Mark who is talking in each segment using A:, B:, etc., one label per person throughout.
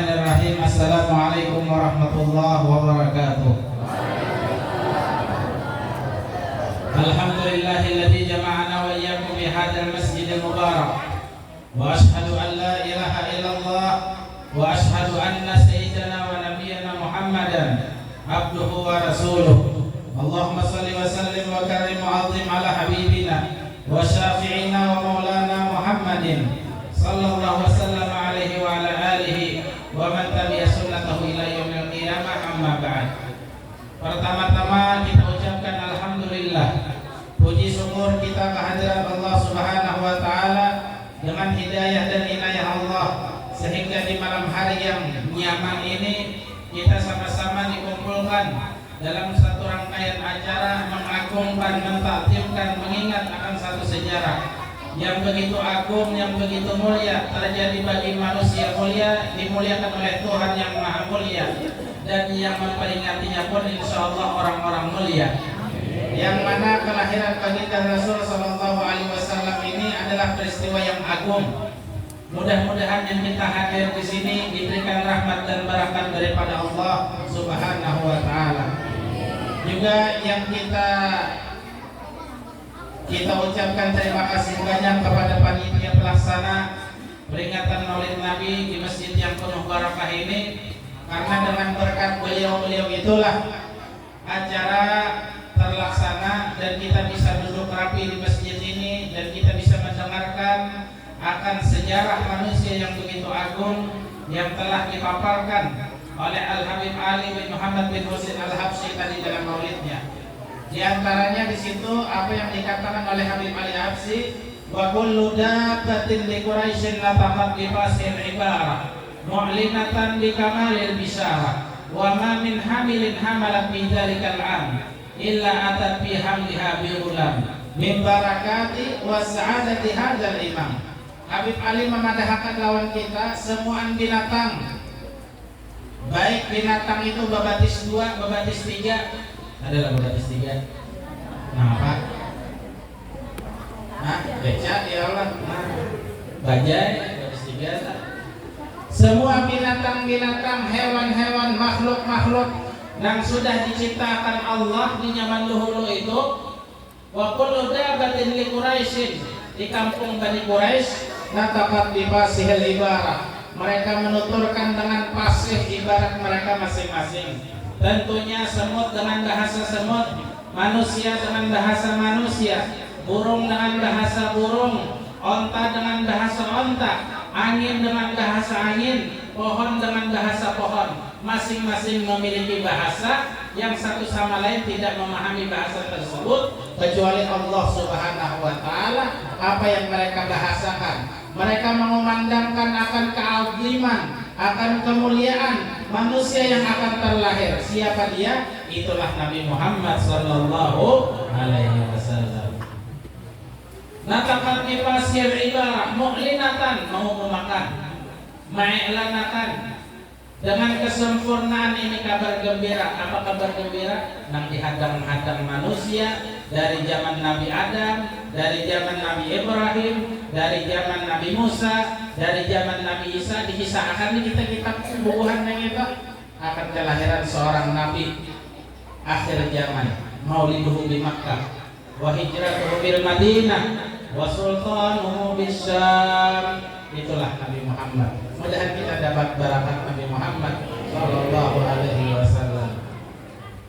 A: Bismillahirrahmanirrahim. Assalamualaikum warahmatullahi wabarakatuh. Alhamdulillahilladzi jama'ana wa iyyakum fi hadzal masjidil mubarak. Wa ashhadu an la ilaha illallah wa ashhadu anna sayyidana wa nabiyyana Muhammadan abduhu wa rasuluh. Allahumma shalli wa sallim wa karim wa 'azzim ala habibina wa syafi'ina wa maulana Muhammadin sallallahu wasallam alaihi wa ala alihi wa man tabi'a sunnatahu ila yaumil qiyamah, amma ba'd. Pertama-tama kita ucapkan alhamdulillah, puji syukur kita kehadirat Allah Subhanahu wa taala dengan hidayah dan inayah Allah, sehingga di malam hari yang nyaman ini kita sama-sama dikumpulkan dalam satu rangkaian acara mengagungkan, mentakzimkan, mengingat akan satu sejarah yang begitu agung, yang begitu mulia terjadi bagi manusia mulia, dimuliakan oleh Tuhan yang Maha Mulia, dan yang memperingatinya pun insya Allah orang-orang mulia. Yang mana kelahiran baginda Rasul Sallallahu Alaihi Wasallam ini adalah peristiwa yang agung. Mudah-mudahan yang kita hadir di sini diberikan rahmat dan barakat daripada Allah Subhanahu Wa Taala. Juga yang kita ucapkan terima kasih banyak kepada panitia pelaksana peringatan Maulid Nabi di masjid yang penuh barakah ini, karena dengan berkat beliau-beliau itulah acara terlaksana dan kita bisa duduk rapi di masjid ini dan kita bisa mendengarkan akan sejarah manusia yang begitu agung yang telah dipaparkan oleh Al-Habib Ali bin Muhammad bin Husain Al-Habsyi tadi dalam maulidnya. Di antaranya di situ apa yang dikatakan oleh Habib Ali Habsyi, wa kullu dabbatin li Quraisyin nataqat bi fasil ibarah mu'linatan bi kamalil bisyarah wa ma min hamilin hamalat bi dzalikal am illa atat bi hamliha bi ulam min barakati wa sa'adati hadzal imam. Habib Ali memadahkan lawan kita semua binatang, baik binatang itu babatis 2, babatis 3. Adalah babatis 3. Nah apa? Nah, beca ya Allah. Nah, bajai babatis 3. Semua binatang-binatang, hewan-hewan, makhluk-makhluk yang sudah diciptakan Allah di zaman dahulu itu, wa kullu dabbatin li Quraisyin, di kampung Bani Quraisy, nataqat bi fasihil ibarah, mereka menuturkan dengan fasih ibarat mereka masing-masing. Tentunya semut dengan bahasa semut, manusia dengan bahasa manusia, burung dengan bahasa burung, onta dengan bahasa onta, angin dengan bahasa angin, pohon dengan bahasa pohon. Masing-masing memiliki bahasa yang satu sama lain tidak memahami bahasa tersebut kecuali Allah Subhanahu wa taala. Apa yang mereka bahasakan, mereka mengumandangkan akan keagungan, akan kemuliaan manusia yang akan terlahir. Siapa dia? Itulah Nabi Muhammad sallallahu alaihi wasallam. Nataqat bi fasir ibarah mu'linatan, mengumumkan, ma'lanatan, dengan kesempurnaan ini kabar gembira. Apa kabar gembira? Nang dihadang-hadang manusia dari zaman Nabi Adam, dari zaman Nabi Ibrahim, dari zaman Nabi Musa, dari zaman Nabi Isa. Dikisahkan di kitab bubuhan yang itu akan kelahiran seorang Nabi akhir zaman, mauliduhu bi Makkah wa hijratuhu bil Madinah wa sultanuhu bis Syam. Itulah Nabi Muhammad. Mudah-mudahan kita dapat barakat Nabi Muhammad sallallahu alaihi wasallam.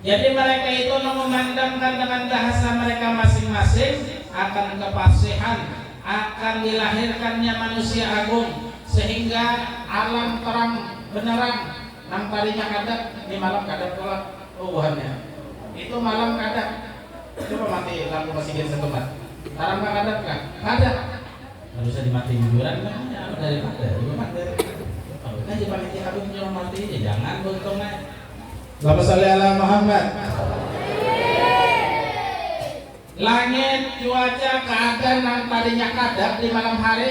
A: Jadi mereka itu memandangkan dengan bahasa mereka masing-masing akan kefasihan, akan dilahirkannya manusia agung, sehingga alam terang benerang. Nang tadinya kadang di malam kadang tolak ubuhannya. Itu malam kadang. Coba mati lampu masih satu mat. Tarang kadang kan? Kadang. Nggak bisa dimati hiburan kan? Daripada kan dipanitia habis nyuruh mati aja, jangan beruntungnya. Allahumma sholli ala Muhammad. Langit, cuaca, keadaan yang tadinya kadap di malam hari,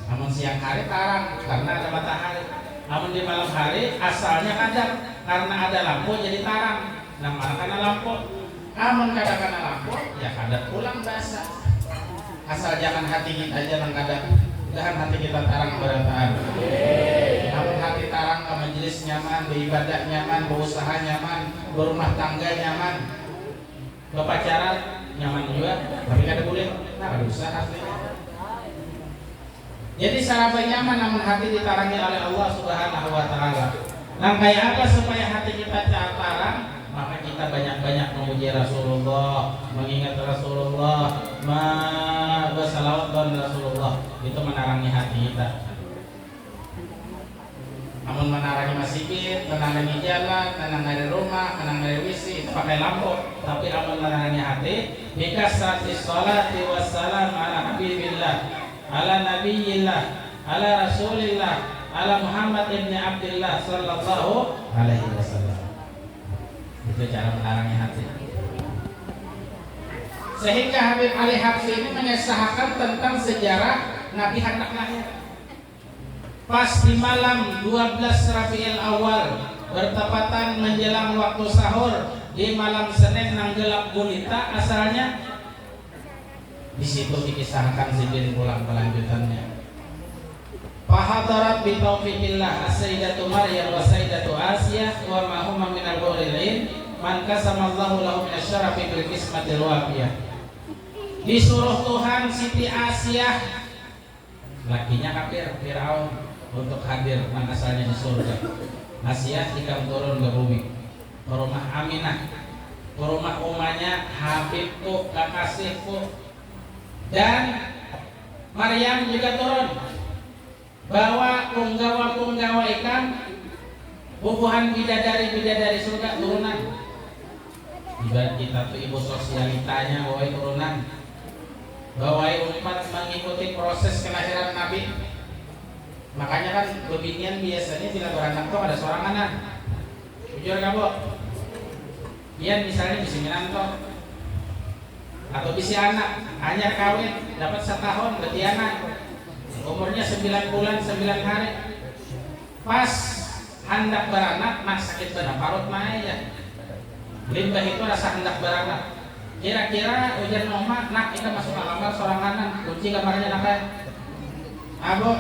A: namun siang hari tarang karena ada matahari. Namun di malam hari asalnya kadap karena ada lampu jadi tarang. Nah malah karena lampu. Namun kadang karena lampu ya kadap pulang basah. Asal jangan hati kita aja yang kadap. Mudah-mudahan hati kita tarang berataan. Namun hati tarang ke majelis nyaman, beribadah nyaman, berusaha nyaman, berumah tangga nyaman, berpacaran nyaman juga, tapi kada boleh, ada usaha. Jadi saraba nyaman namun hati ditarangi oleh Allah Subhanahu wa taala. Nah, kayak apa supaya hati kita tarang? Maka kita banyak-banyak memuji Rasulullah, mengingat Rasulullah, bersalawat dan Rasulullah. Itu menarangi hati kita. Namun menarangi masjid, menarangi jalan, menarangi rumah, menarangi wisi itu pakai lampu. Tapi amun menarangi hati, bikasrati sholati wassalam ala habibillah, ala nabiyillah, ala rasulillah, ala Muhammad ibn Abdullah sallallahu alaihi wasallam. Itu cara menarangi hati. Sehingga Habib Ali Habsyi ini mengisahkan tentang sejarah Nabi hendak lahir. Pas di malam 12 Rabiul Awal bertepatan menjelang waktu sahur di malam Senin nang gelap gulita asalnya. Di situ dikisahkan sidin pulang kelanjutannya. Fahadarat bi taufiqillah as-sayyidatu Maryam wa sayyidatu Asiyah wa ma huma min al-ghuril man kasamallahu lahu min asy-syarafi bil qismatil wafiyah. Disuruh Tuhan Siti Asiyah, lakinya kafir Firaun, untuk hadir nang asalnya di surga. Asiyah ikam turun ke bumi, ke rumah Aminah, ke rumah umahnya Habibku, kekasihku. Dan Maryam juga turun, bawa punggawa ikan, bubuhan bidadari surga turunan. Ibarat kita tuh ibu sosialitanya bawai turunan, bawai umat mengikuti proses kelahiran Nabi. Makanya kan bebinian biasanya bila beranak tuh ada seorang anak. Jujur kamu, Ian misalnya bisa minanto atau bisa anak hanya kawin dapat setahun berarti anak umurnya 9 bulan 9 hari. Pas hendak beranak nak sakit benar parut mah ya. Limbah itu rasa hendak beranak. Kira-kira ujian mama nak kita masuk ke kamar seorang anak kunci kamarnya nak ya. Abo,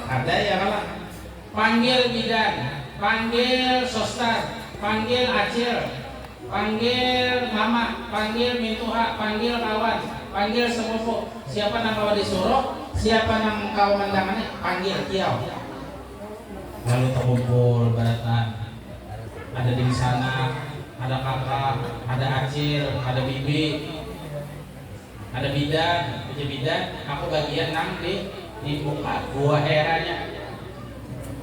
A: ada ya kalah. Panggil bidan, panggil sostar, panggil acil, panggil mama, panggil mintuha, panggil kawan, panggil sepupu. Siapa yang kau disuruh, siapa yang kau mendangani, panggil kiau. Lalu terkumpul baratan. Ada di sana, ada kakak, ada acil, ada bibi, ada bidan, aku bagian nang di muka gua heranya.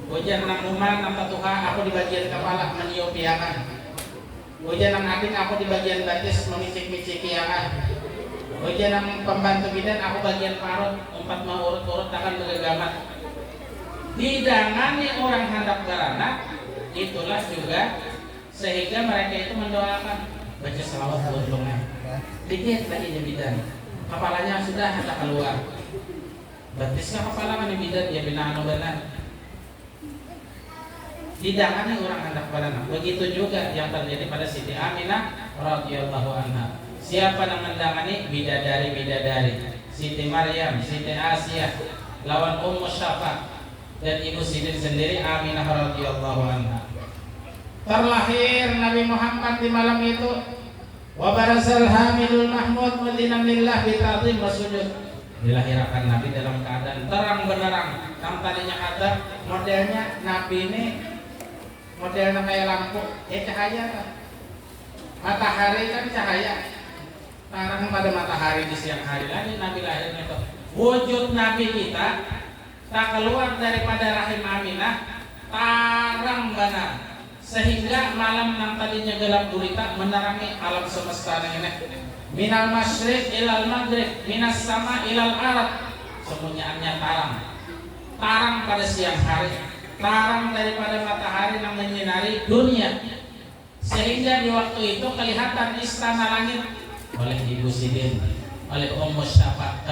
A: Ujian nang rumah nang tuha aku di bagian kepala meniup piangan. Ujian nang adin aku di bagian batis memicik-micik piangan. Ujian nang pembantu bidan aku bagian parut, empat mau urut-urut akan bergamat. Didangani orang hendak beranak, itulah juga sehingga mereka itu mendoakan baca selawat buat lunga. Dikit lagi jadi bidan, kepalanya sudah hendak keluar. Batiskah kepala kan bidan dia binaan benar. Didangani orang hendak beranak. Begitu juga yang terjadi pada Siti Aminah radhiyallahu anha. Siapa yang mendangani bidadari? Siti Maryam, Siti Asiyah, lawan Ummu Syafa dan ibu Sidin sendiri Aminah radhiyallahu anha. Terlahir Nabi Muhammad di malam itu. Wa barazal hamilul mahmud mudinan lillah bi ta'zim wa sujud. Dilahirkan Nabi dalam keadaan terang benderang. Yang tadinya ada modelnya Nabi ini modelnya kayak lampu, cahaya kan. Matahari kan cahaya. Terang pada matahari di siang hari lagi Nabi lahirnya itu. Wujud Nabi kita tak keluar daripada rahim Aminah, terang benar. Sehingga malam yang tadinya gelap gulita menerangi alam semesta ini. Minal masyriq ilal maghrib, minas sama ilal arad. Semuanya tarang pada siang hari, tarang daripada matahari yang menyinari dunia. Sehingga di waktu itu kelihatan istana langit oleh Ibu Sidin, oleh Ummu Syafa,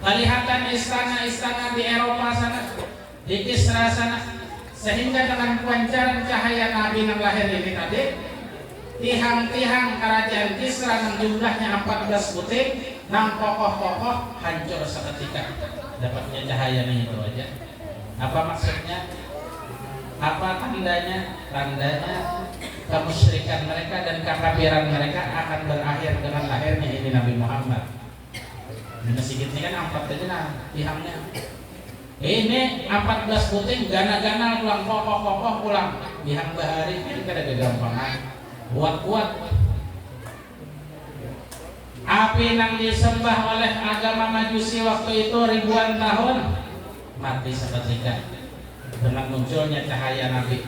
A: kelihatan istana-istana di Eropa sana, di Kisra sana. Sehingga dengan pancaran cahaya Nabi yang lahir ini tadi, tiang-tiang kerajaan Kisra yang jumlahnya 14 butik, nang kokoh-kokoh hancur seketika. Dapatnya cahaya itu aja. Apa maksudnya? Apa tandanya? Tandanya kemusyrikan mereka dan kekafiran mereka akan berakhir dengan lahirnya ini Nabi Muhammad. Di masjid ini kan 4 aja nah pihaknya. Ini 14 puting gana-gana pulang kokoh-kokoh pulang. Bihang bahari ini kada gagampangan. Kuat-kuat. Api yang disembah oleh agama Majusi waktu itu ribuan tahun mati seketika dengan munculnya cahaya Nabi.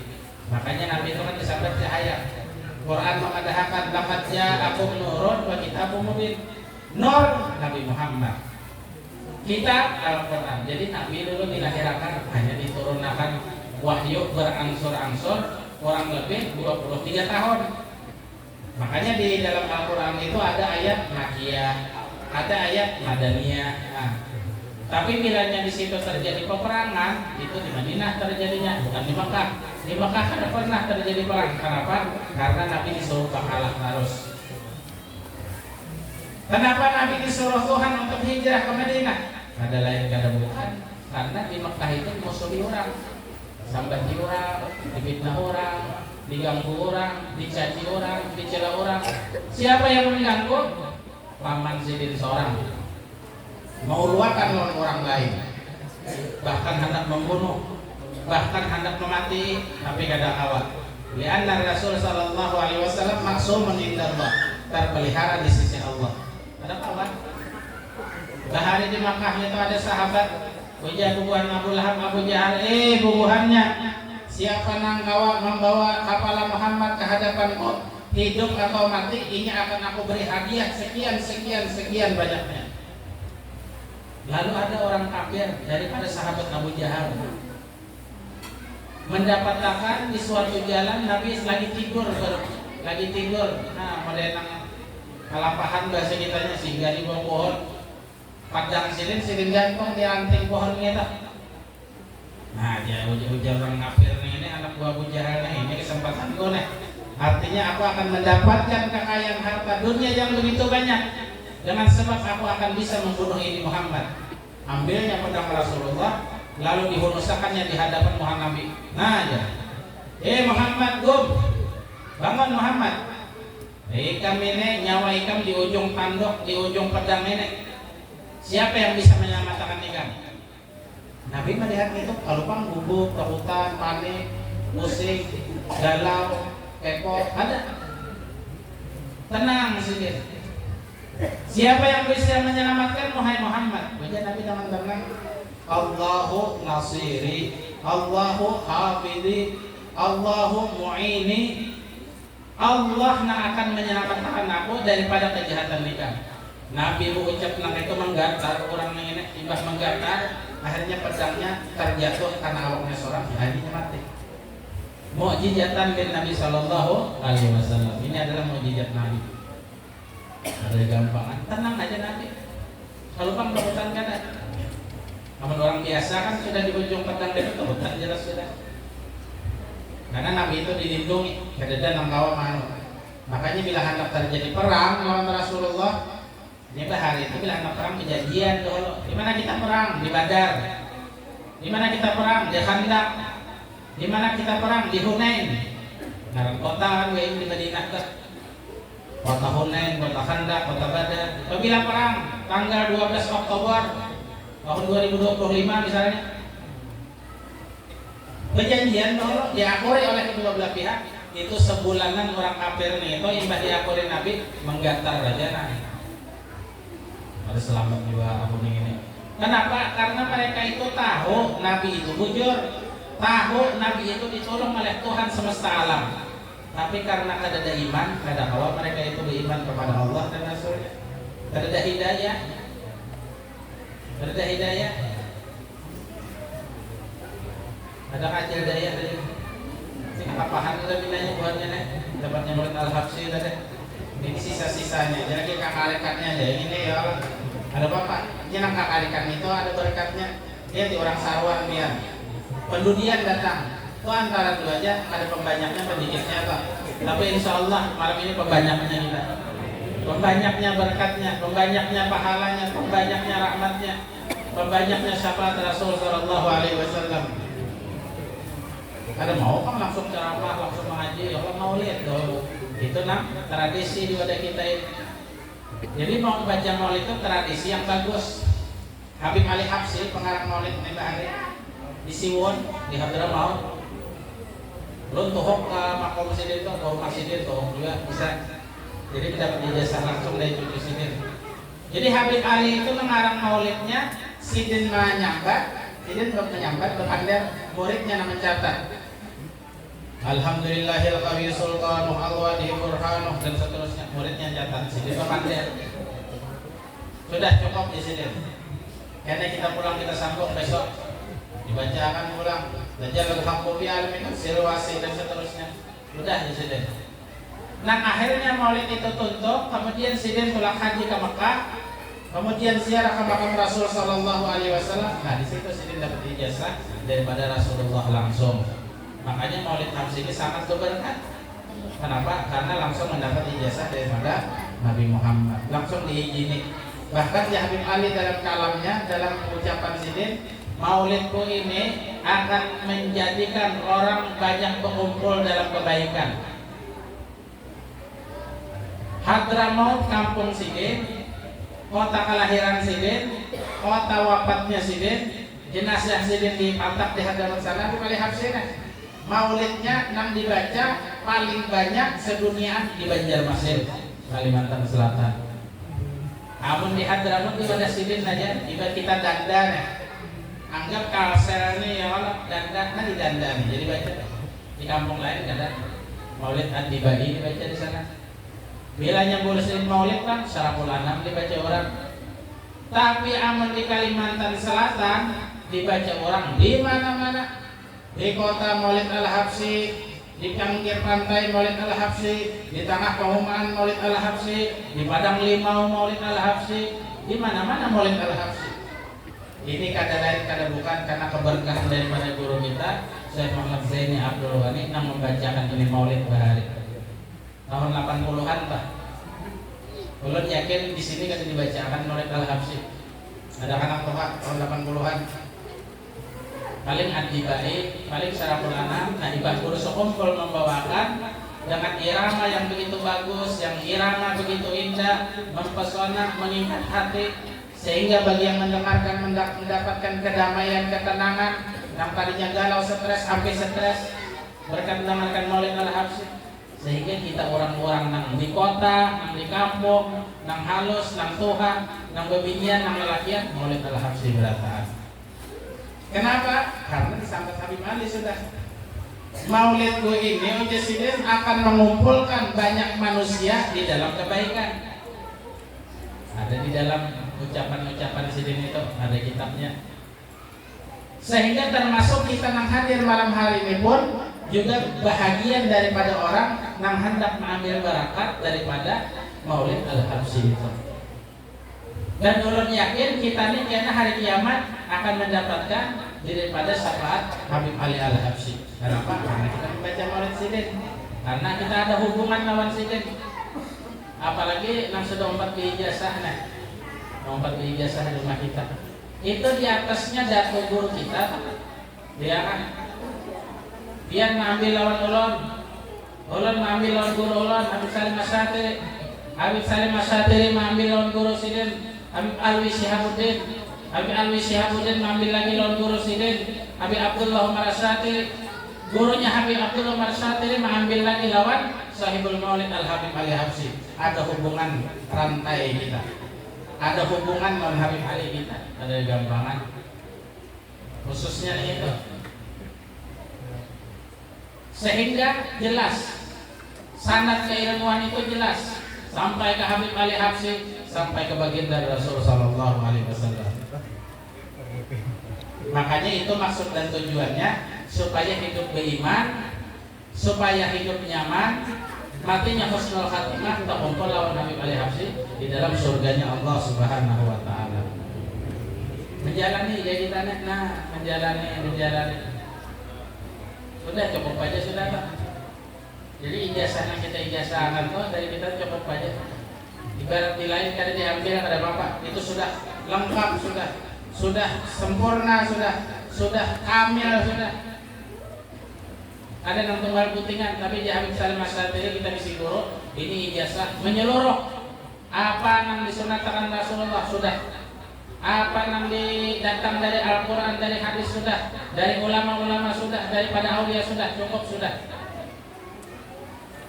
A: Makanya Nabi itu kan disebut cahaya. Quran mengatakan laqad ja'akum nurun wa kitabun mubin. Nur Nabi Muhammad. Kitab Al-Quran. Jadi Nabi dulu dilahirkan hanya diturunkan wahyu berangsur-angsur kurang lebih 23 tahun. Makanya di dalam Al-Quran itu ada ayat Makkiyah, ada ayat Madaniyah. Nah, tapi bilanya di situ terjadi peperangan, itu di Madinah terjadinya, bukan di Mekah. Di Mekah tidak pernah terjadi perang. Kenapa? Karena Nabi disuruh kalah terus. Kenapa Nabi disuruh Tuhan untuk hijrah ke Madinah? Ada lain kada bukan. Karena di Mekah itu musuhi orang, sambat orang, difitnah orang, diganggu orang, dicaci orang, dicela orang. Siapa yang mengganggu? Paman sidin seorang. Mau luakan lawan orang lain, bahkan hendak membunuh, bahkan hendak memati, tapi kada awal. Lianna Rasul sallallahu alaihi wasallam maksumun indallah, terpelihara di sisi Allah. Ada kawan. Bahari di Makkah itu ada sahabat, wajah bubuhan Abu Lahab, Abu Jahal, bubuhannya. Siapa nang membawa kapal Muhammad ke hadapanku, hidup atau mati, ini akan aku beri hadiah sekian banyaknya. Lalu ada orang kafir daripada sahabat Abu Jahal mendapatkan di suatu jalan Nabi lagi tidur. Nah, modelang kalapahan bahasa kitanya singgah di bawah pohon, padang silin gantung di anting pohon kita. Nah, dia ujar orang kafir ini anak buah Abu Jahal ini kesempatanku nih. Artinya aku akan mendapatkan kekayaan harta dunia yang begitu banyak. Dengan sebab aku akan bisa membunuh ini Muhammad. Ambilnya pedang Rasulullah, lalu dihunusakannya di hadapan Muhammad Nabi. Nah ya, Muhammad gum, bangun Muhammad. Ikam ini nyawa ikam di ujung tanduk, di ujung pedang ini. Siapa yang bisa menyelamatkan ikam? Nabi melihat itu, kalau pang gugup, ketakutan, panik, pusing, galau, kepo, ada. Tenang sedikit. Siapa yang bisa menyelamatkan wahai Muhammad? Wajah Nabi dengan tenang. Allahu nasiri, Allahu hafidhi, Allahu mu'ini. Allah akan menyelamatkan aku daripada kejahatan nikah. Nabi ucap nang itu menggatar orang ini ibas menggatar, akhirnya pedangnya terjatuh karena awaknya seorang, akhirnya mati. Mukjizatan bin Nabi sallallahu alaihi wasallam. Ini adalah mukjizat Nabi. Ada gampangan, tenang aja Nabi. Kalau bang takutan kan, namun orang biasa kan sudah di ujung pedang itu takutan jelas sudah. Karena Nabi itu dilindungi, kada nang kawa manu. Makanya bila hendak terjadi perang lawan Rasulullah, ini hari itu bila hendak perang kejadian dulu. Di mana kita perang? Di Badar. Di mana kita perang? Di Khandaq. Di mana kita perang? Di Hunain. Nah, kota kan di Madinah tuh. Kota Hunain, kota Khandaq, kota Badar. Apabila perang tanggal 12 Oktober tahun 2025 misalnya, perjanjian dulu diakui oleh kedua belah pihak. Itu sebulanan orang kafir nih itu yang diakui Nabi menggantar raja Nabi. Ada selamat juga aku ini. Kenapa? Karena mereka itu tahu Nabi itu bujur, tahu Nabi itu ditolong oleh Tuhan semesta alam. Tapi karena kada ada iman, kada kawa mereka itu beriman kepada Allah dan Rasulnya. Kada ada hidayah. Kada ada hidayah. Ada kacil daya tadi. Kapahan kita bilangnya buatnya nih. Dapatnya murid Al-Habsyi tadi. Ini sisa-sisanya. Jadi kakalikatnya aja. Ini ya. Ada bapak. Jangan kakalikan itu ada berkatnya. Dia di orang sarwan dia. Pendudian datang. Itu antara dua aja, ada pembanyaknya, sedikitnya apa. Tapi insya Allah malam ini pembanyaknya kita. Pembanyaknya berkatnya, pembanyaknya pahalanya, pembanyaknya rahmatnya. pembanyaknya syafaat Rasul Sallallahu Alaihi Wasallam. Ada mau kan langsung ceramah, langsung mengaji, kalau mau lihat dulu. Itu tradisi di wadah kita ini. Jadi mau baca maulid itu tradisi yang bagus. Habib Ali Habsyi, pengarang maulid Mbah Hari di Siwon, di Hadramaut. Belum tuhok ke makom sidin itu, atau masjidin tuhok juga bisa. Jadi mendapat ijazah langsung dari cucu sidin. Jadi Habib Ali itu mengarang maulidnya, sidin menyambat, sidin menyambat, berandar muridnya nama mencatat. Alhamdulillahil qawi sultanuh alwadihi burhanuh, dan seterusnya. Muridnya catat, sidin berandar. Sudah cukup di sidin. Karena kita pulang kita sambung besok, dibacakan ulang. Dajjal al-haqqu bi alamin sirwasi dan seterusnya. Sudah di sidin. Nah akhirnya maulid itu tutup, kemudian sidin pulang haji ke Mekah, kemudian ziarah ke makam Rasul Sallallahu Alaihi Wasallam. Nah di situ sidin dapat ijazah daripada Rasulullah langsung. Makanya maulid Habsyi ini sangat berberkah. Kenapa? Karena langsung mendapat ijazah daripada Nabi Muhammad, langsung diizini. Bahkan ya Habib Ali dalam kalamnya, dalam ucapan sidin, maulidku ini akan menjadikan orang banyak berkumpul dalam kebaikan. Hadramaut kampung sidin, kota kelahiran sidin, kota wafatnya sidin, jenazah sidin dipantak di Hadramaut sana. Habib Ali Habsyi maulidnya nang dibaca paling banyak sedunia di Banjarmasin, Kalimantan Selatan. Amun di Hadramaut di pada sidin aja, ibarat kita dandan ya. Anggap kalsel ini ya Allah dandan, nah di dandan. Jadi baca di kampung lain dandan. Maulid Ad-Dibai dibaca di sana. Bilanya bulusin maulid kan Syaraful Anam dibaca orang. Tapi amun di Kalimantan Selatan dibaca orang di mana-mana. Di kota Maulid Al-Habsyi, di pinggir pantai Maulid Al-Habsyi, di tengah perumahan Maulid Al-Habsyi, di Padang Limau Maulid Al-Habsyi, di mana-mana Maulid Al-Habsyi. Ini kada lain kada bukan karena keberkahan daripada guru kita Syekh Muhammad Zaini Abdul Ghani yang membacakan ini Maulid Bahari tahun 80-an Pak. Ulun yakin di sini kada dibacakan Maulid Al-Habsyi. Ada anak tua tahun 80-an. Paling Ad-Dibai, paling Syaraful Anam. Nah, Ibah Guru sekumpul membawakan dengan irama yang begitu bagus, yang irama begitu indah, mempesona, mengingat hati, sehingga bagi yang mendengarkan mendapatkan kedamaian, ketenangan, yang tadinya galau, stres, sampai stres berkat mendengarkan Maulid Al-Habsyi. Sehingga kita orang-orang nang di kota, nang di kampung, nang halus, nang tuha, nang bebinian, nang lelakian, Maulid Al-Habsyi berataan. Kenapa? Karena disambut Habib Ali sudah. Maulidku ini uji sidin akan mengumpulkan banyak manusia di dalam kebaikan. Ada di dalam ucapan-ucapan sidin itu, ada kitabnya. Sehingga termasuk kita yang hadir malam hari ini pun juga bahagian daripada orang yang hendak mengambil barakat daripada Maulid Al-Habsyi itu. Dan ulun yakin kita ini karena hari kiamat akan mendapatkan daripada syafaat Habib Ali Al-Habsyi. Kenapa? Karena kita membaca Maulid sidin. Karena kita ada hubungan lawan sidin. Apalagi yang sudah 4 ijazah nah. 4 ijazah di rumah kita. Itu di atasnya datu guru kita. Dia kan dia ngambil lawan ulun. Ulun ngambil lawan guru ulun Habib Salim Asyatiri. Habib Salim Asyatiri mengambil lawan guru sidin Habib Alwi Syihabuddin. Habib Alwi Syihabuddin mengambil lagi lawan guru sidin Habib Abdullah Umar Asyatiri. Gurunya Habib Abdullah Umar Asyatiri mengambil lagi lawan Sahibul Maulid Al-Habib Ali Habsyi. Ada hubungan rantai kita. Ada hubungan dengan Habib Ali kita. Ada gampangan. Khususnya itu. Sehingga jelas sanad keilmuan itu jelas sampai ke Habib Ali Habsyi, sampai ke baginda Rasul Sallallahu Alaihi Wasallam. Makanya itu maksud dan tujuannya supaya hidup beriman, supaya hidup nyaman, matinya husnul khatimah, terkumpul lawan Habib Ali Habsyi di dalam surganya Allah Subhanahu Wa Taala. Menjalani jadi tanah, menjalani. Sudah cukup aja sudah Pak. Jadi ijazah yang kita ijazahkan tuh dari kita cukup aja. Ibarat di lain kada diambil ada bapak, itu sudah lengkap sudah. sudah sempurna, sudah kamil, sudah. Ada yang tunggal putingan, tapi di Habib Salim Asy-Syadzili kita bisi guru, ini ijazah menyeluruh. Apa yang disunatkan Rasulullah sudah. Apa yang datang dari Al-Quran, dari hadis sudah, dari ulama-ulama sudah, daripada aulia sudah, cukup sudah.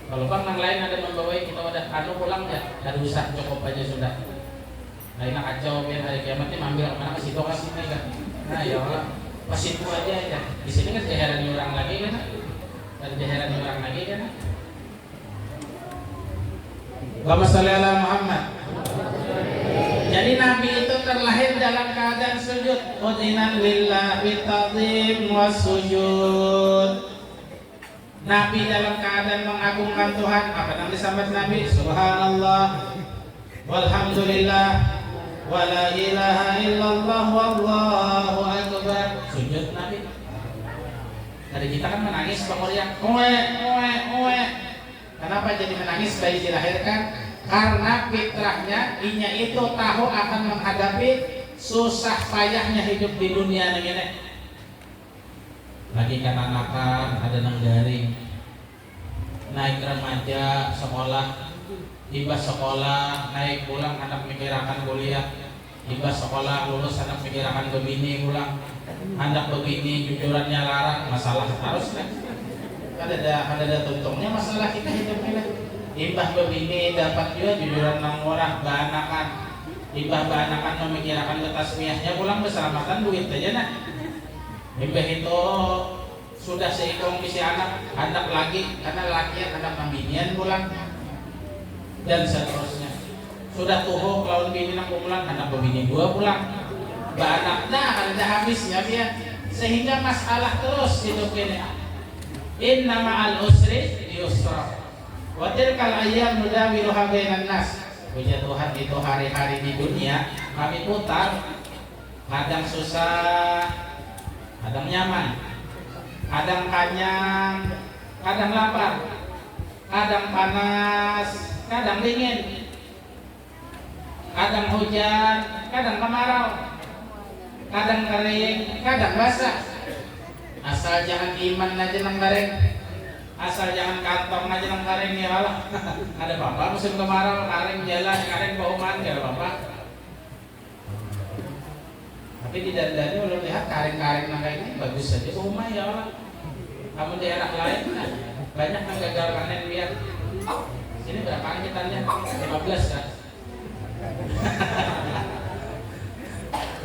A: Kalau bang yang lain ada membawai kita udah pulang ya, ada usah cukup aja sudah. Lain kacau biar hari kiamat ini ambil kemana ke situ kasih nih kan. Nah ya Allah, pas itu aja ya. Di sini kan heran orang lagi kan, dan heran orang lagi kan. Allahumma shalli ala Muhammad. Jadi Nabi itu terlahir dalam keadaan sujud. Udinan lillahi ta'zim was sujud. Nabi dalam keadaan mengagungkan Tuhan. Apa yang disambut Nabi? Subhanallah, walhamdulillah, wala ilaha illallah, wallahu akbar. Sujud Nabi. Tadi kita kan menangis pengoriak, oe. Kenapa jadi menangis bayi dilahirkan? Karena fitrahnya inya itu tahu akan menghadapi susah payahnya hidup di dunia ini. Lagi kan-anakan ada nang daring, naik remaja sekolah, tiba sekolah, naik pulang anak mikirakan kuliah, tiba sekolah lulus anak mikirakan begini pulang, anak begini jujurannya larang, masalah harus kan? Ada tuntungnya masalah kita hidup ini. Ibah begini dapat juga jujuran nang orang banakan, ibah banakan memikirkan ketasmiahnya pulang berselamatan duit aja nah. Ibah itu sudah seikong bisi anak lagi karena laki anak pembinian pulang dan seterusnya. Sudah tuh lawan bini nang pulang anak pembini dua pulang. Banak nah ada habisnya dia sehingga masalah terus hidup ini. Inna ma'al usri yusra. Wa tilkal ayyam nudawiluha bainan nas. Puji Tuhan itu hari-hari di dunia kami putar, kadang susah, kadang nyaman, kadang kenyang, kadang lapar, kadang panas, kadang dingin, kadang hujan, kadang kemarau, kadang kering, kadang basah. Asal jangan iman aja nang bareng, asal jangan kantong aja nang kering ya Allah. Ada apa-apa musim kemarau, kering jalan, kering bauman, gak ada apa-apa. Tapi di dandani belum lihat kering-kering nang kayak ini bagus saja rumah ya Allah. Kamu daerah lain banyak yang gagal panen lihat. Sini berapaan kita lihat? 15 kan?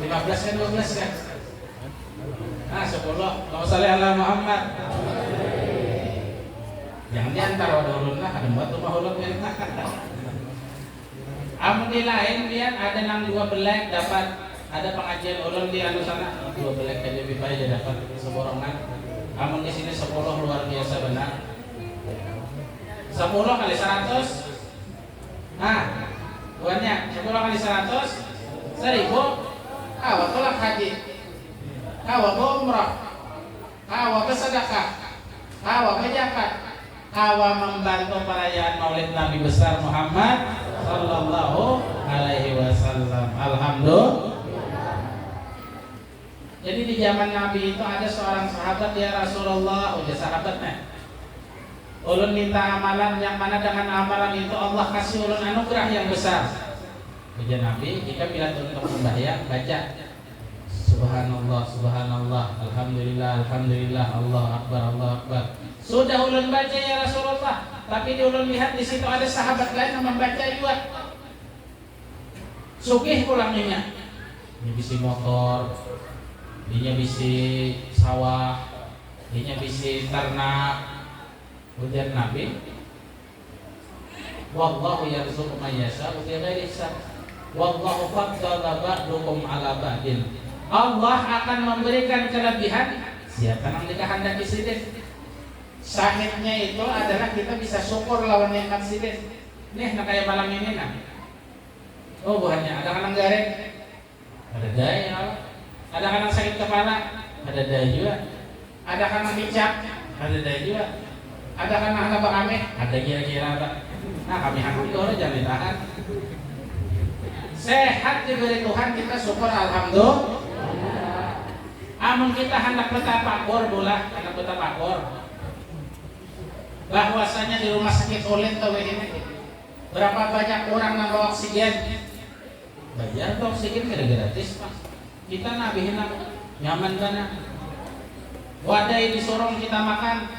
A: 15 kan 12 kan? Nah 10. Allahumma shalli ala Muhammad. Jangan diantar wadah ulun lah, ada buat rumah ulun kan. Amun di lain lihat ada nang 2 belek dapat, ada pengajian ulun di anu sana 2 belek aja lebih baik aja dapat seborongan. Amun di sini 10 luar biasa benar. 10 kali 100. Nah, buahnya 10 kali 100 1000. Awak tolak haji, awak umrah, awak bersedekah, awak berzakat, awak membantu perayaan Maulid Nabi besar Muhammad sallallahu alaihi wasallam. Alhamdulillah. Jadi di zaman Nabi itu ada seorang sahabat, ya Rasulullah, udah sahabatnya. Ulun minta amalan yang mana dengan amalan itu Allah kasih ulun anugerah yang besar. Ujian Nabi, jika bila untuk membayar baca Subhanallah, Subhanallah, Alhamdulillah, Alhamdulillah, Allah Akbar, Allah Akbar. Sudah ulun baca ya Rasulullah, tapi di ulun lihat di situ ada sahabat lain yang membaca juga. Sugih pulangnya. Ini bisi motor, ini bisi sawah, ini bisi ternak. Ujian Nabi, wallahu yarzuqu man yasha'u bighairi hisab. Wallahu faddala ba'dukum 'ala ba'din. Allah akan memberikan kelebihan siapa yang dikehendaki sidin. Sahihnya itu adalah kita bisa syukur lawan nikmat sidin. Nih nak kayak malam ini nah. Oh buahnya ada kanang gareng, ada daya, ada kanang sakit kepala, ada daya juga. Ada kanang hijab, ada daya juga. Ada kanang apa kami, ada kira-kira apa. Nah kami hangat itu orang jangan ditahan. Sehat diberi Tuhan kita syukur alhamdulillah. Amun kita hendak bertapakor bola, hendak bertapakor bahwasanya di rumah sakit Ulin tahu ini berapa banyak orang nambah oksigen, bayar tuh oksigen kira gratis Pak. Kita nabihin nyaman kana. Wadai disorong kita makan,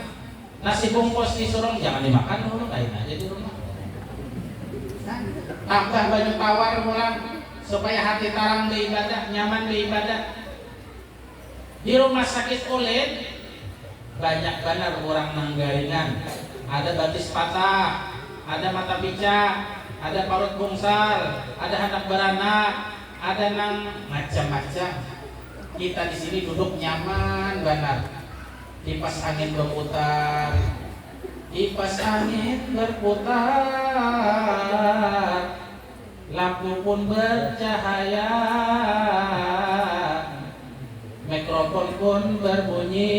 A: nasi bungkus disorong jangan dimakan dulu, kain aja di rumah. Tambah banyak tawar pulang supaya hati tarang beribadah, nyaman beribadah. Di rumah sakit Ulin banyak benar orang menggaringan, ada batis patah, ada mata picak, ada parut bungsal, ada hendak beranak, ada nang macam-macam. Kita di sini duduk nyaman benar. Kipas angin berputar, kipas angin berputar, lampu pun bercahaya, mikrofon pun berbunyi,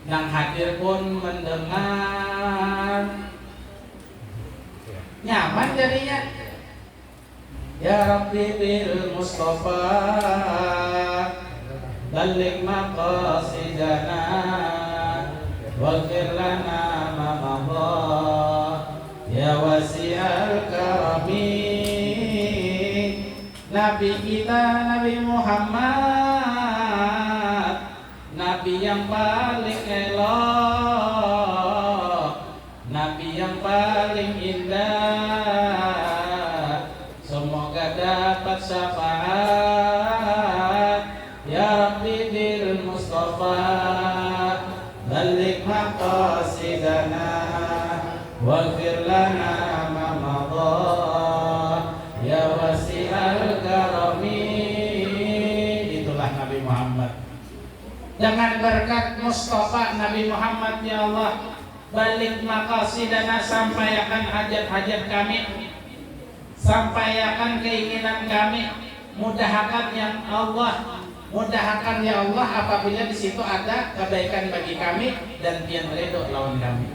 A: nang hadir pun mendengar, nyaman jadinya. Ya Rabbi bil Mustafa balligh maqasidana waghfir lana ma madha ya wasi'al karami. Nabi kita Nabi Muhammad, Nabi yang paling elok, Nabi yang paling indah, semoga dapat syafaat. Ya Rabbi bil Mustafa balligh maqasidana waghfir lana ma madha ya wasi'al karami. Itulah Nabi Muhammad. Dengan berkat Mustafa Nabi Muhammad, ya Allah, balik maqasidana, sampaikan hajat-hajat kami, sampaikan keinginan kami, mudahkan yang Allah, mudahkan ya Allah apabila di situ ada kebaikan bagi kami dan pian ridho lawan kami.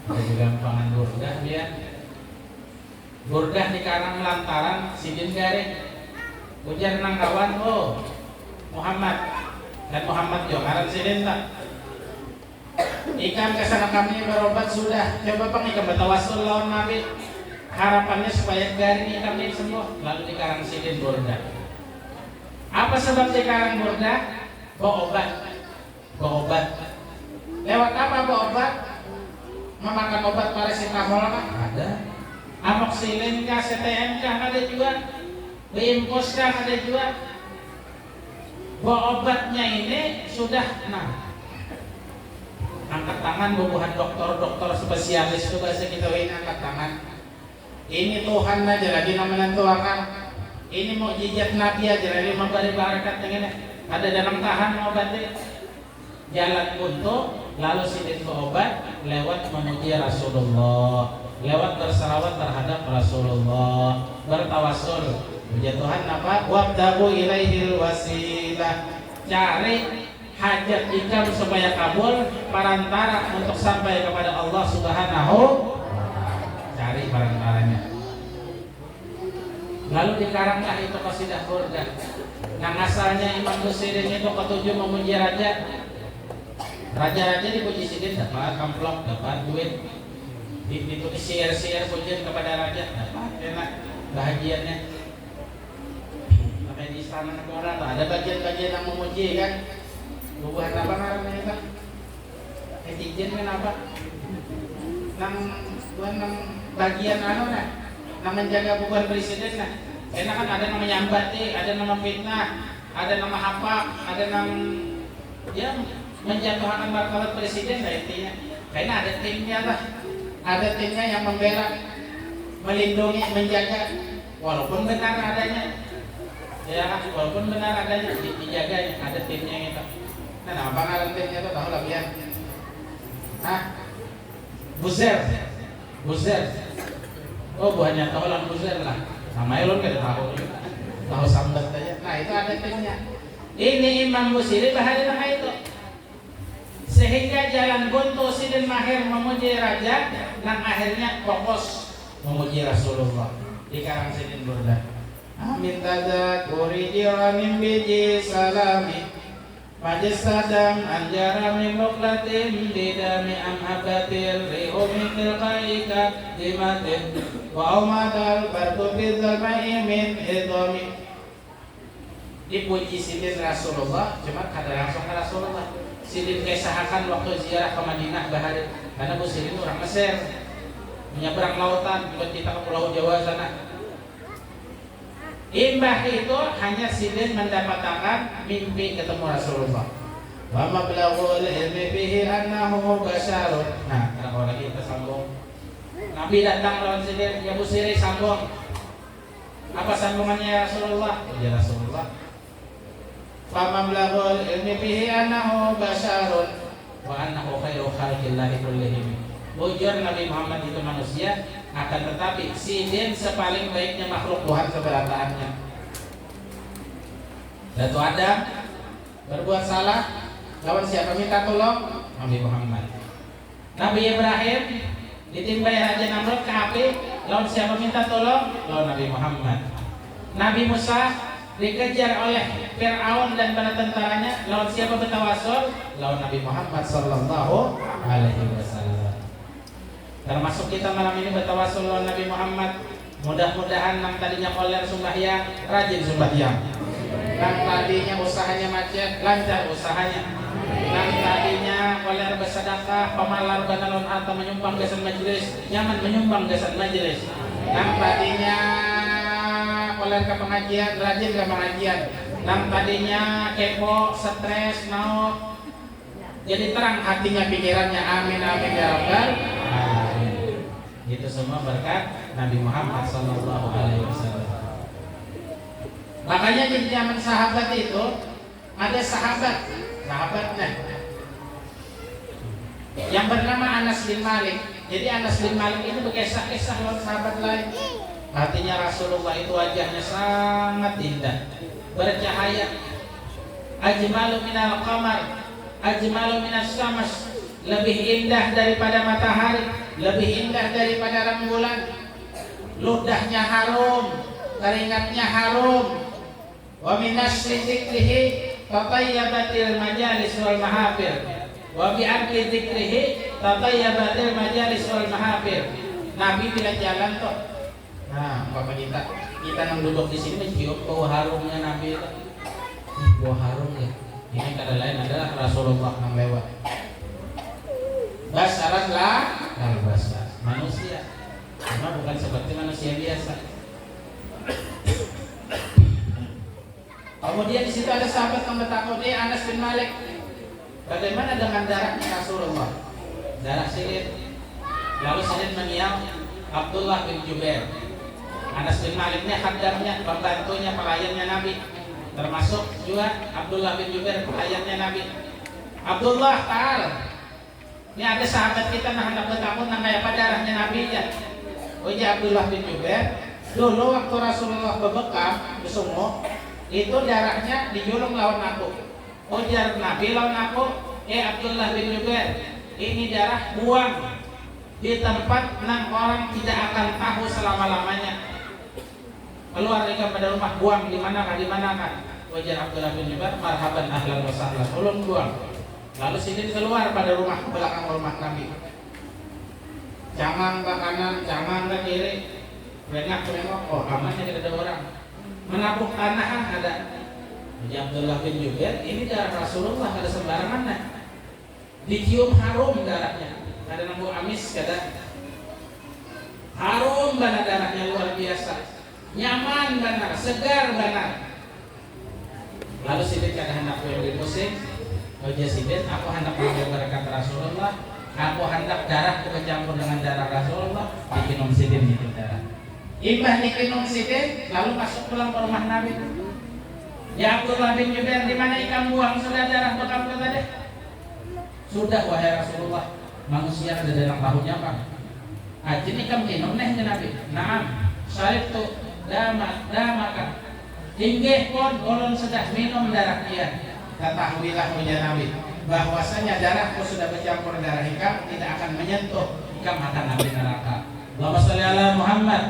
A: Ada gampangan burdah dia. Burdah dikarang lantaran sidin garing. Ujar nang kawan, oh Muhammad dan Muhammad yo ngaran sidin tak. Ikan kesana kami berobat sudah. Coba Pak ikan bertawasul lawan Nabi. Harapannya supaya garing ikan ini sembuh. Lalu dikarang sidin burdah. Apa sebab dikarang burdah? Berobat. Berobat. Lewat apa berobat? Memakan obat paracetamol kan? Ada. Amoxicillin kah, CTM kah ada juga. Bimpos kah ada juga. Obatnya ini sudah angkat tangan bubuhan dokter spesialis itu bahasa kita ini angkat tangan. Ini Tuhan aja lagi namanya Tuhan. Ini mau jijat Nabi aja lagi memberi barakat yang ini. Ada dalam tahan obatnya. Jalan untuk lalu sidin berobat lewat memuji Rasulullah, lewat berselawat terhadap Rasulullah, bertawasul. Puji Tuhan apa? Wabtagu ilaihil wasilah. Cari hajat ikam supaya kabul, perantara untuk sampai kepada Allah Subhanahu. Cari perantaranya. Lalu dikaranglah itu qasidah burdah. Nah asalnya Imam Busiri itu ketujuh memuji raja. Raja-raja dipuji sidin dapat amplop, dapat duit. Ditulis syair-syair pujian kepada raja, dapat enak bahagiannya. Sampai di istana negara ada bagian-bagian yang memuji kan. Bubuhan apa namanya kan? Etijen kan apa? Nang bagian nang menjaga bubuhan presiden nah. Enak kan ada nama nyambati, ada nama fitnah, ada nama hapak, ada nama ya menjatuhkan martabat presiden lah intinya. Karena ada timnya lah, ada timnya yang membela, melindungi, menjaga, walaupun benar adanya, ya walaupun benar adanya dijaganya, ada timnya gitu. Nah apa ngaran timnya itu tahu lah ya? Buzer. Oh buahnya tahu lah Buzer lah. Sama elon kita tahu sambat aja. Nah itu ada timnya. Ini Imam Busiri bahaya itu. Sehingga jalan buntu sidin mahir memuji raja dan akhirnya fokus memuji Rasulullah di karang sidin burdah. amin tadzakuri jiramin biji salami Majsadam anjara min muqlatin bidami am abatil ri'umi tilqaika dimatin wa umadal bardu bidzalmai min idami. Dipuji sidin Rasulullah, cuma kada langsung ke Rasulullah. Sidin kesahakan waktu ziarah ke Madinah bahari, karena Bu Sidin orang Mesir, menyeberang lautan, ikut kita ke Pulau Jawa sana. Imbah itu hanya Sidin mendapatkan mimpi ketemu Rasulullah. Wa mablaghul ilmi bihi annahu basyarun. Nah, kalau lagi kita sambung. Nabi datang lawan Sidin, ya Bu Sidin sambung. Apa sambungannya ya Rasulullah? Ya Rasulullah. Fa mablaghul ilmi bihi annahu basyarun wa annahu khairu khalqillahi kullihim. Bujur Nabi Muhammad itu manusia, akan tetapi Sidin sepaling baiknya makhluk Tuhan seberataannya. Datu Adam berbuat salah, lawan siapa minta tolong? Nabi Muhammad. Nabi Ibrahim ditimbai Raja Namrud ke api, lawan siapa minta tolong? Lawan Nabi Muhammad. Nabi Musa dikejar oleh Fir'aun dan para tentaranya, lawan siapa bertawasul? Lawan Nabi Muhammad sallallahu alaihi wasallam. Termasuk kita malam ini bertawasul lawan Nabi Muhammad. Mudah-mudahan yang tadinya koler sembahyang rajin sembahyang. Yang tadinya usahanya macet lancar usahanya. Yang tadinya koler bersedekah pemalar banalon atau menyumbang gasan majelis nyaman menyumbang gasan majelis. Yang tadinya koler ke pengajian rajin ke pengajian. Yang tadinya kepo stres mau jadi terang hatinya pikirannya. Amin amin ya rabbal alamin. Itu semua berkat Nabi Muhammad sallallahu alaihi wasallam. Makanya di zaman sahabat itu ada sahabatnya yang bernama Anas bin Malik. Jadi Anas bin Malik itu berkisah-kisah lawan sahabat lain. Artinya Rasulullah itu wajahnya sangat indah, bercahaya. Ajmalu minal qamar, ajmalu minas syams, lebih indah daripada matahari, lebih indah daripada rembulan. Ludahnya harum, keringatnya harum. Wa minas dzikrihi tatayyabatil majalis wal mahafir. Wa bi amri dzikrihi tatayyabatil majalis wal mahafir. Nabi bila jalan toh. Nah, Bapak kita yang duduk di sini mencium bau harumnya Nabi itu. Bau harum ya. Ini kata lain adalah Rasulullah yang lewat. Basaran lah, basar manusia. Karena bukan seperti manusia biasa. Kemudian di situ ada sahabat yang bertakut, Anas bin Malik. Bagaimana dengan darahnya Rasulullah? Darah Sidin. Lalu Sidin menyiap Abdullah bin Jubair. Anas bin Malik ini khaddamnya, pembantunya, pelayannya Nabi. Termasuk juga Abdullah bin Jubair, pelayannya Nabi. Abdullah ta'al. Ini ada sahabat kita yang hendak bertakut nang kayak apa darahnya Nabi ya. Ujar Abdullah bin Jubair, dulu waktu Rasulullah berbekam di sumur, itu darahnya dijulung lawan aku. Ujar Nabi lawan aku, Abdullah bin Jubair, ini darah buang di tempat nang orang tidak akan tahu selama-lamanya. Keluar dari pada rumah, buang di manakah? Ujar Abdullah bin Jubair, marhaban ahlan wa sahlan, ulun buang. Lalu Sidin keluar pada rumah belakang rumah Nabi. Jangan ke kanan, jangan ke kiri. Bengak-bengok, oh amannya tidak ada orang. Menapuk tanah ada. Jadi Abdullah bin Jubair, ini darah Rasulullah, ada sembarangan nah. Dicium harum darahnya. Ada nambu amis kada. Harum benar darahnya luar biasa. Nyaman benar, segar benar. Lalu Sidin kada hendak yang dimusik. Ujar Sidin, aku hendak mengambil berkat Rasulullah. Aku hendak darah bercampur dengan darah Rasulullah. Dikinum Sidin itu darah. Imbah dikinum Sidin, lalu masuk pulang ke rumah Nabi. Ya Abdullah bin Jubair, di mana ikan buang sudah darah bekam itu tadi? Sudah wahai Rasulullah. Manusia ada dalam bahunya apa? Ajin ikan minum nih Nabi. Naam, syarif tu damakan. Inggih pun ulun sudah minum darah dia. Ketahuilah punya Nabi bahwasanya darahku sudah bercampur darah ikam, tidak akan menyentuh ikam akan api neraka. Allahumma sholli ala Muhammad.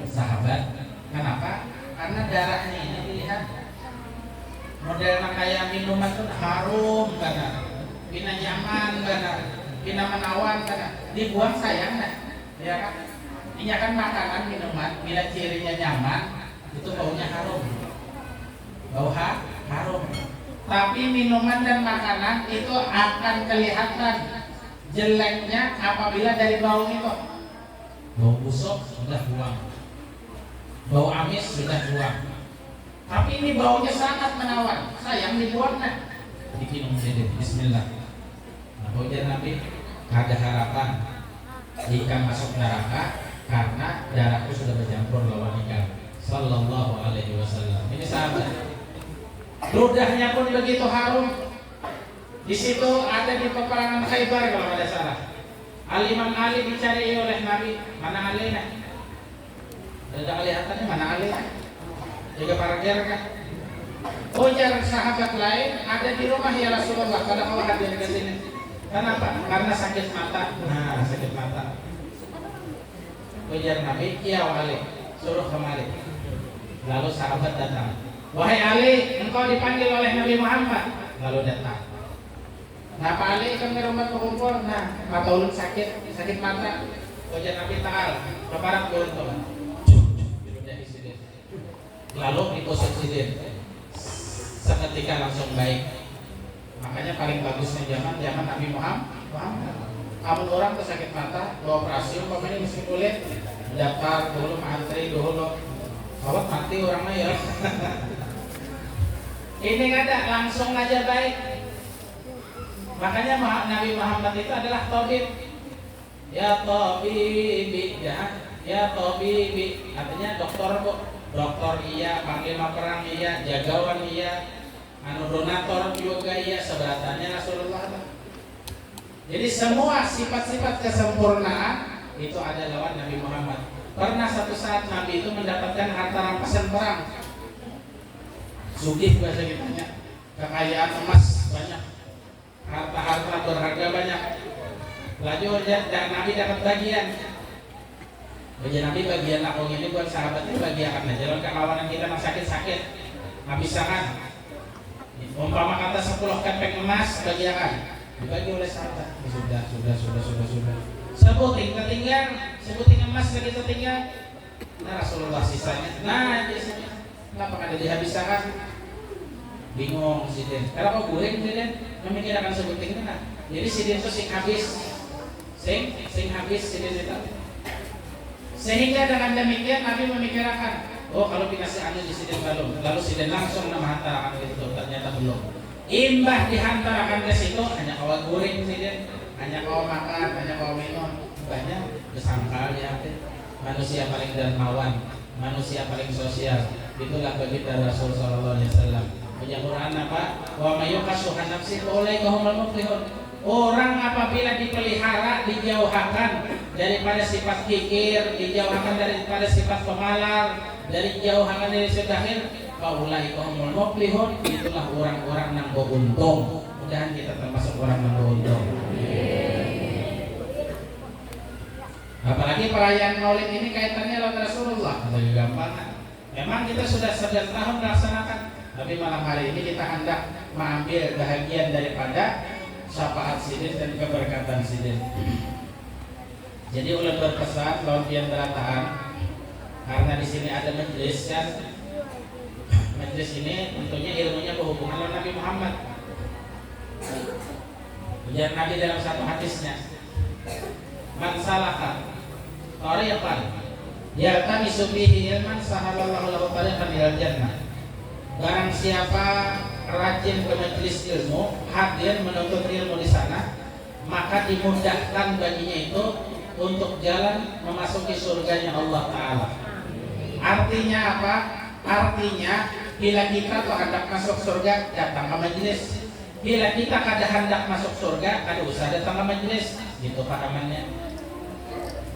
A: Sahabat karena darahnya ini dilihat modelnya kayak minuman tuh harum karena pina nyaman karena pina menawan karena dibuang sayang nah, ya kan? Ini kan makanan minuman bila cirinya nyaman itu baunya harum, bau harum. Tapi minuman dan makanan itu akan kelihatan jeleknya apabila dari bau itu. Bau busuk sudah buang, bau amis sudah buang. Tapi ini baunya sangat menawan, sayang dibuang nah. Dikinum saja, bismillah. Nah, ujar Nabi, ada harapan jika masuk neraka karena darahku sudah bercampur lawan ikan. Sallallahu alaihi wasallam. Ini sahabat. Ludahnya pun begitu harum. Di situ ada di peperangan Khaybar kalau tidak salah. Al-Imam Ali dicari oleh Nabi. Mana Ali nah? Tidak kelihatannya mana Ali? Juga para kan? Ujar sahabat lain ada di rumah ya Rasulullah. Pada kau hadir ke sini. Kenapa? Karena sakit mata. Nah, sakit mata. Ujar Nabi, iya Ali, suruh kemari. Lalu sahabat datang. Wahai Ali, engkau dipanggil oleh Nabi Muhammad. Lalu datang. Nah, Pak Ali kan ke rumah kumpul. Nah, mata ulun sakit mata. Ujar Nabi Ta'al, keparak ulun tuh. Lalu dikusuk sidin. Seketika langsung baik. Makanya paling bagusnya zaman Nabi Muhammad. Kamu orang tuh sakit mata, bawa operasi, umpamanya mesin kulit, daftar dulu, antri dulu, awak mati orangnya ya. Ini ada langsung aja baik. Makanya Nabi Muhammad itu adalah tabib. Ya tabibi, ya tabibi, artinya dokter bu, dokter iya, panglima perang iya, jagawan iya, donator juga iya, seberatannya Rasulullah. Jadi semua sifat-sifat kesempurnaan itu ada lawan Nabi Muhammad. Pernah satu saat Nabi itu mendapatkan harta rampasan perang. Sugih bahasa kitanya, kekayaan emas banyak, harta-harta berharga banyak. Laju dan Nabi dapat bagian. Bagi Nabi bagian lakong ini buat sahabatnya bagian aja. Jalan kawanan kita yang sakit-sakit, ngabisakan. Umpama kata 10 keping emas bagian. Dibagi oleh sahabat. Sudah. Sebuting emas lagi tertinggal. Nah Rasulullah sisanya. Nah di sini. Kenapa ada dihabiskan? Bingung sidin. Kalau kau goreng sidin, memikirkan sebuting mana? Jadi sidin itu sing habis sidin itu. Sehingga dengan demikian Nabi memikirkan, oh kalau dikasih anu di sidin lalu sidin langsung nama hantaran itu ternyata belum. Imbah dihantarakan ke situ hanya kau goreng sidin, hanya kau makan, hanya kau minum, banyak bersangkal ya. Manusia paling dermawan, manusia paling sosial. Itulah baginda Rasul sallallahu alaihi wasallam. Punya Quran apa? Wa may yuqashuhan nafsi ulaika humul muflihun. Orang apabila dipelihara, dijauhkan daripada sifat kikir, dijauhkan daripada sifat pemalar, dari jauhkan dari sedahir, faulaika humul muflihun. Itulah orang-orang yang beruntung. Mudah-mudahan kita termasuk orang yang beruntung. Apalagi perayaan Maulid ini kaitannya dengan Rasulullah. Lebih gampang. Memang kita sudah 11 tahun melaksanakan, tapi malam hari ini kita hendak mengambil bahagian daripada syafaat sidin dan keberkatan sidin. Jadi ulun berpesan lawan pian beratahan, karena di sini ada majelis kan. Majelis ini tentunya ilmunya berhubungan dengan Nabi Muhammad. Ujar Nabi dalam satu hadisnya, man salaka tariqan yaltamisu fihi ilman sahalallahu lahu tariqan ilal jannah. Barang siapa rajin ke majelis ilmu, hadir menuntut ilmu di sana, maka dimudahkan baginya itu untuk jalan memasuki surganya Allah Ta'ala. Artinya apa? Artinya bila kita tuh hendak masuk surga, datang ke majelis. Bila kita kada hendak masuk surga, kada usah datang ke majelis. Gitu pahamannya.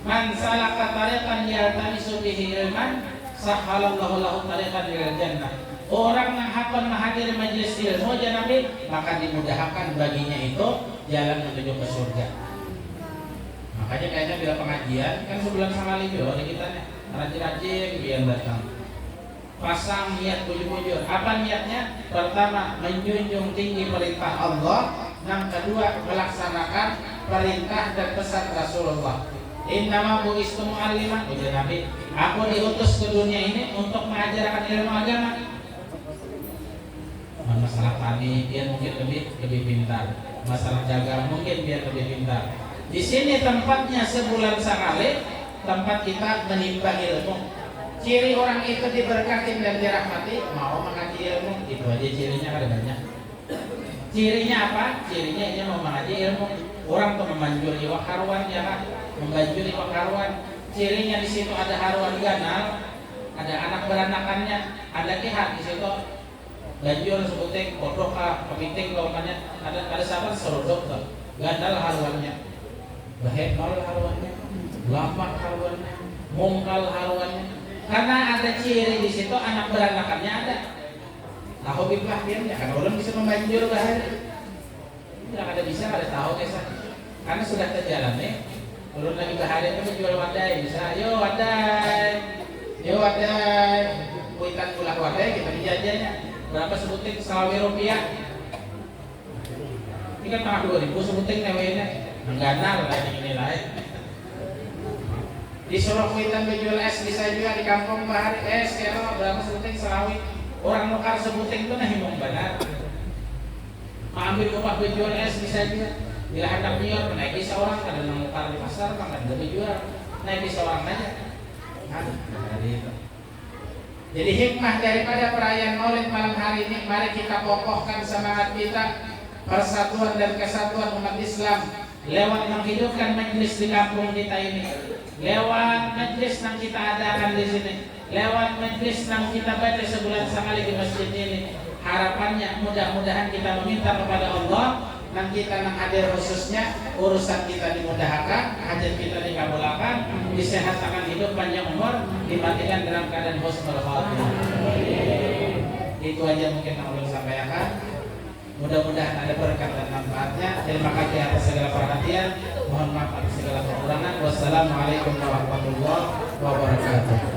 A: Man salaka tariqan yaltamisu bihi ilman sahhalallahu lahu tariqan ilal jannah. Orang yang akan menghadiri majelis ilmu aja Nabi, maka dimudahkan baginya itu jalan menuju ke surga. Makanya kayaknya bila pengajian kan sebulan sekali oleh kita nih, rajin-rajin biar datang. pasang niat bujur-bujur. Apa niatnya? Pertama, menjunjung tinggi perintah Allah. Yang kedua, melaksanakan perintah dan pesan Rasulullah. Innama bu'istu mu'alliman, ujar Nabi, aku diutus ke dunia ini untuk mengajarkan ilmu agama. Masalah tani dia mungkin lebih pintar. Masalah dagang mungkin dia lebih pintar. Di sini tempatnya sebulan sekali, tempat kita menimba ilmu. Ciri orang itu diberkati dan dirahmati, mau mengaji ilmu, itu aja cirinya, ada banyak. Cirinya apa? Cirinya dia mau mengaji ilmu. Orang tuh memanjuri wak haruan, ya kan? Membanjuri wak haruan. Cirinya di situ ada haruan ganal, ada anak beranakannya, ada kihat di situ. Banjur sebuting kodok kah, kepiting lawannya, ada sabar seruduk tuh. Gandal haruannya, bahekal haruannya, lamak haruannya, mungkal haruannya. Karena ada ciri di situ anak beranakannya ada. Tahu biblah dia, kan orang bisa membanjur bahari. Tidak ada bisa, ada tahu kisah. Karena sudah terjalan nih. Turun lagi bahari itu menjual wadai, bisa. Yo wadai, kuitan pulah wadai kita dijajahnya. Berapa sebuting? Rp1.000. Ini kan tengah 2.000 sebuting newenya. Mengganal lah ini lain. Di Solo kuitan menjual es bisa juga di kampung bahari es kilo berapa sebuting serawi. Orang nukar sebuting itu nah himong benar. Ambil upah menjual es bisa juga. Bila hendak jual naik bisa orang kada nukar di pasar maka ada jual naik bisa orang aja. Jadi hikmah daripada perayaan Maulid malam hari ini, mari kita kokohkan semangat kita, persatuan dan kesatuan umat Islam lewat menghidupkan majelis di kampung kita ini, lewat majelis yang kita adakan di sini, lewat majelis yang kita baca sebulan sekali di masjid ini. Harapannya mudah-mudahan kita meminta kepada Allah dan kita yang hadir khususnya urusan kita dimudahkan, hajat kita dikabulkan, disehatkan hidup panjang umur, dimatikan dalam keadaan husnul khatimah. Itu aja mungkin yang belum sampaikan. Mudah-mudahan ada berkat dan manfaatnya. Terima kasih atas segala perhatian. Mohon maaf atas segala kekurangan. Wassalamualaikum warahmatullahi wabarakatuh.